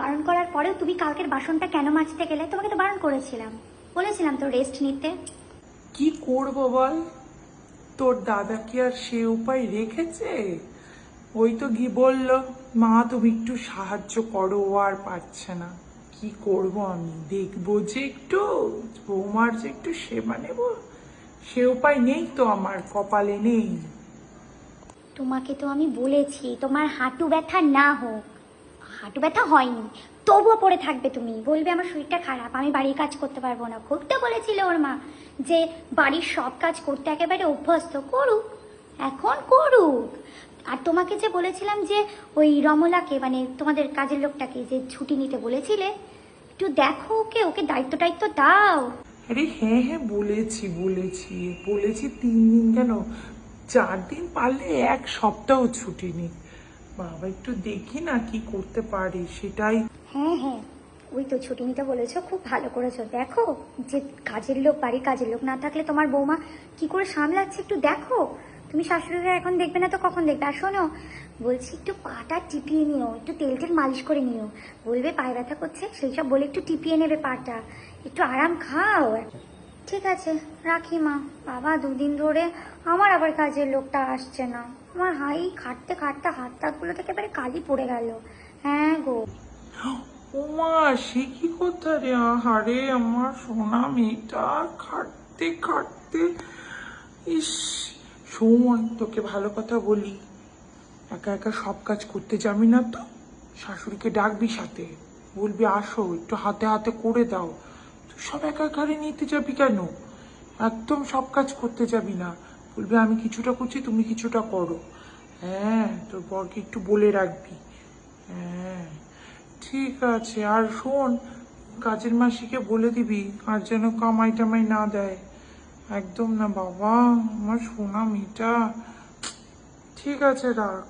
বারণ করার পরেও তুমি কালকের বাসনটা কেন মাজতে গেলে? তোমাকে তো বারণ করেছিলাম, বলেছিলাম তো রেস্ট নিতে। কি করব বল, তোর দাদা কি আর সে উপায় রেখেছে? ওই তো গিয়ে বলল, মা তুমি একটু সাহায্য করো, ও আর পারছে না। কি করব আমি, দেখবো যে একটু বৌমার যে একটু সেবা নেব, সে উপায় নেই তো, আমার কপালে নেই। তোমাকে তো আমি বলেছি তোমার হাঁটু ব্যথা না হোক, হাঁটু ব্যথা হয়নি, তবুও পড়ে থাকবে। তুমি বলবে আমার শরীরটা খারাপ, আমি বাড়ির কাজ করতে পারবো না। করতে বলেছিল ওর মা যে বাড়ির সব কাজ করতে একেবারে অভ্যস্ত, করুক, এখন করুক। আর তোমাকে যে বলেছিলাম যে ওই রমলাকে, মানে তোমাদের কাজের লোকটাকে যে ছুটি নিতে বলেছিলে, একটু দেখো ওকে, ওকে দায়িত্ব টাইত্ব দাও। আরে হ্যাঁ হ্যাঁ, বলেছি বলেছি বলেছি, 3 দিন কেন, 4 দিন, পারলে 1 সপ্তাহ ছুটি নি। বাবা একটু দেখি না কি করতে পারি সেটাই। হ্যাঁ হ্যাঁ, ওই তো ছুটি নিতে বলেছো, খুব ভালো করেছো। দেখো যে কাজের লোক, বাড়ির কাজের লোক না থাকলে তোমার বৌমা কি করে সামলাচ্ছে, একটু দেখো। তুমি শাশুড়িরা এখন দেখবে না তো কখন দেখবে? আর শোনো, বলছি একটু পাটা টিপিয়ে নিও, একটু তেল টেল মালিশ করে নিও। বলবে পায়ে ব্যথা করছে, সেই সব বলে একটু টিপিয়ে নেবে পাটা, একটু আরাম খাও। ঠিক আছে, রাখি মা। বাবা 2 দিন ধরে আমার আবার কাজের লোকটা আসছে না। আমার খাটতে খাটতে হাত টাতগুলো থেকে একেবারে কালি পড়ে গেল। হ্যাঁ গো। ওমা, সে কি কথা রে, আহারে আমার সোনা মেয়েটা, খাটতে খাটতে, ইস। শোন, তোকে ভালো কথা বলি, একা একা সব কাজ করতে যাবি না তো, শাশুড়িকে ডাকবি সাথে, বলবি আসো একটু হাতে হাতে করে দাও। তুই সব একা একারে নিতে যাবি কেন? একদম সব কাজ করতে যাবি না, বলবি আমি কিছুটা করছি তুমি কিছুটা করো। হ্যাঁ, তোর বরকে একটু বলে রাখবি। হ্যাঁ, ঠিক আছে। আর শোন, কাজের মাসিকে বলে দিবি আর যেন কামাই টামাই না দেয়, একদম না বাবা, আমার সোনা মেয়েটা। ঠিক আছে, রাখ।